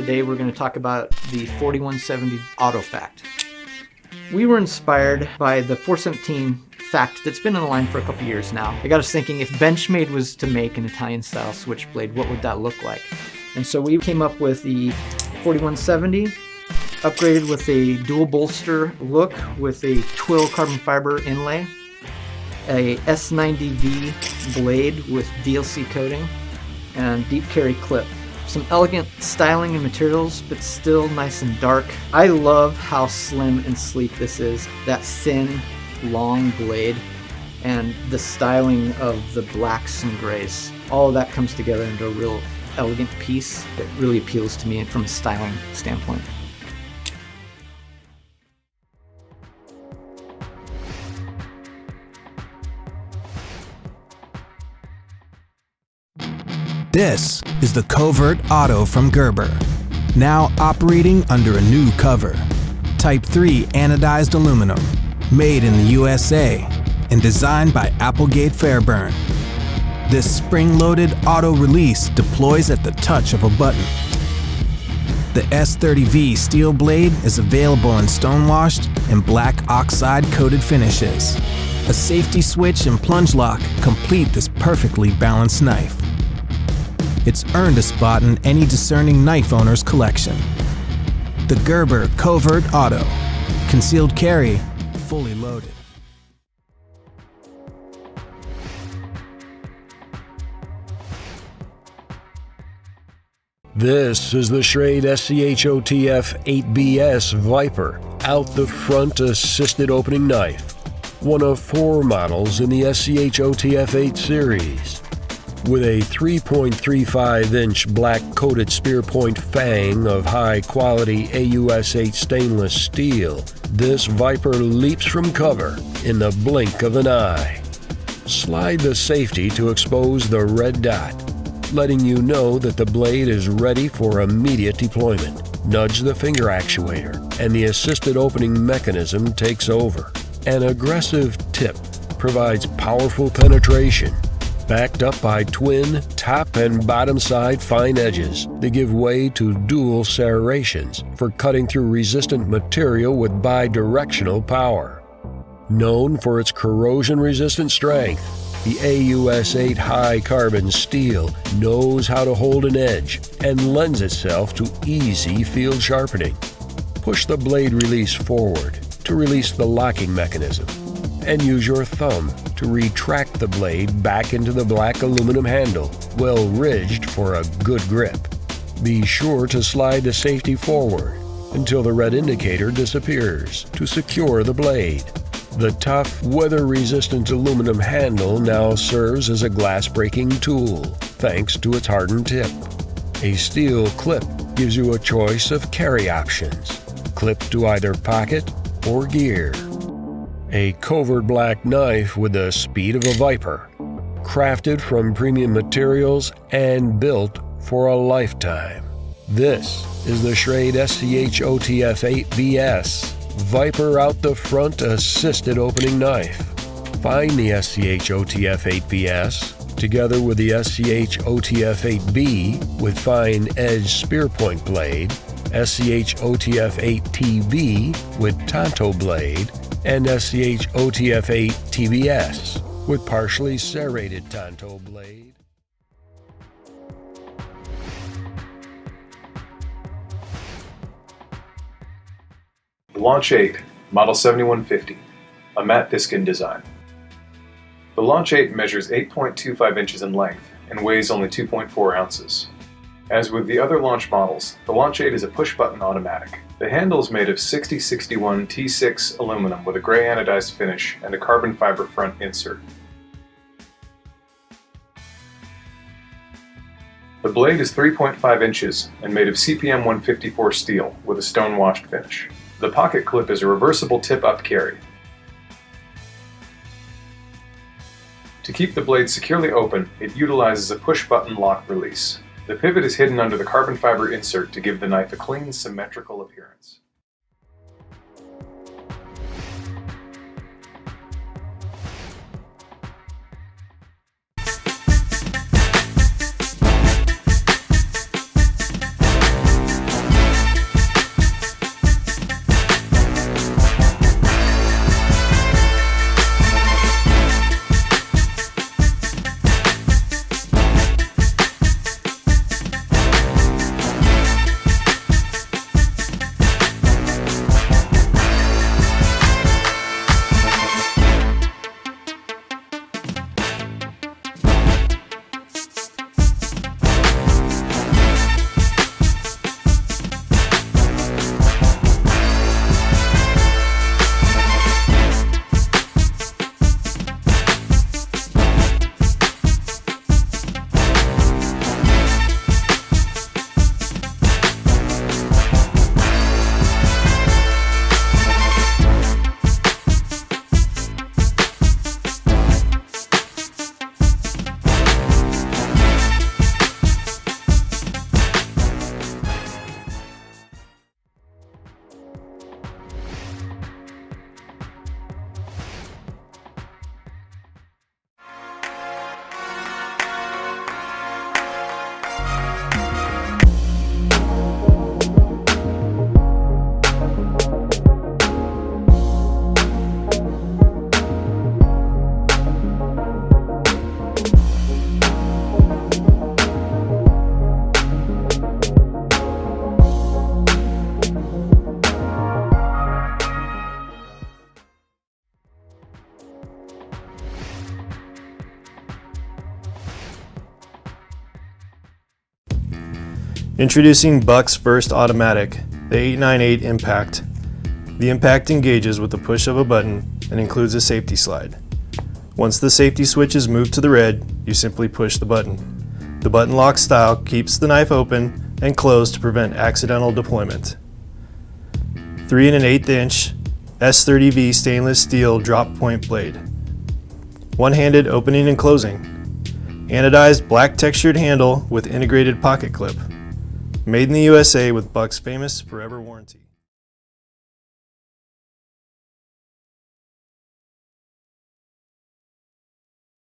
Today we're going to talk about the 4170 Auto Fact. We were inspired by the 417 Fact that's been in the line for a couple years now. It got us thinking, if Benchmade was to make an Italian-style Switchblade, what would that look like? And so we came up with the 4170, upgraded with a dual bolster look with a twill carbon fiber inlay, a S90V blade with DLC coating, and deep carry clip. Some elegant styling and materials, but still nice and dark. I love how slim and sleek this is. That thin, long blade, and the styling of the blacks and grays. All of that comes together into a real elegant piece that really appeals to me from a styling standpoint. This is the Covert Auto from Gerber, now operating under a new cover. Type 3 anodized aluminum, made in the USA and designed by Applegate Fairburn. This spring-loaded auto release deploys at the touch of a button. The S30V steel blade is available in stonewashed and black oxide-coated finishes. A safety switch and plunge lock complete this perfectly balanced knife. It's earned a spot in any discerning knife owner's collection. The Gerber Covert Auto. Concealed carry, fully loaded. This is the Schrade SCHOTF 8BS Viper out the front assisted opening knife, one of 4 models in the SCHOTF 8 series. With a 3.35-inch black-coated spear point fang of high-quality AUS-8 stainless steel, this Viper leaps from cover in the blink of an eye. Slide the safety to expose the red dot, letting you know that the blade is ready for immediate deployment. Nudge the finger actuator, and the assisted opening mechanism takes over. An aggressive tip provides powerful penetration, backed up by twin top and bottom side fine edges that give way to dual serrations for cutting through resistant material with bi-directional power. Known for its corrosion-resistant strength, the AUS-8 high-carbon steel knows how to hold an edge and lends itself to easy field sharpening. Push the blade release forward to release the locking mechanism, and use your thumb to retract the blade back into the black aluminum handle, well ridged for a good grip. Be sure to slide the safety forward until the red indicator disappears to secure the blade. The tough, weather-resistant aluminum handle now serves as a glass-breaking tool, thanks to its hardened tip. A steel clip gives you a choice of carry options, clipped to either pocket or gear. A covert black knife with the speed of a Viper, crafted from premium materials and built for a lifetime. This is the Schrade SCHOTF 8BS Viper out the front assisted opening knife. Find the SCHOTF 8BS together with the SCHOTF 8B with fine edge spear point blade, SCHOTF 8TB with Tonto blade, and SCHOTF 8 TBS with partially serrated Tonto blade. The Launch 8, Model 7150, a matte Diskin design. The Launch 8 measures 8.25 inches in length and weighs only 2.4 ounces. As with the other Launch models, the Launch 8 is a push-button automatic. The handle is made of 6061 T6 aluminum with a gray anodized finish and a carbon fiber front insert. The blade is 3.5 inches and made of CPM 154 steel with a stone-washed finish. The pocket clip is a reversible tip-up carry. To keep the blade securely open, it utilizes a push-button lock release. The pivot is hidden under the carbon fiber insert to give the knife a clean, symmetrical appearance. Introducing Buck's first automatic, the 898 Impact. The Impact engages with the push of a button and includes a safety slide. Once the safety switch is moved to the red, you simply push the button. The button lock style keeps the knife open and closed to prevent accidental deployment. 3 1/8" S30V stainless steel drop point blade. One-handed opening and closing. Anodized black textured handle with integrated pocket clip. Made in the USA with Buck's famous forever warranty.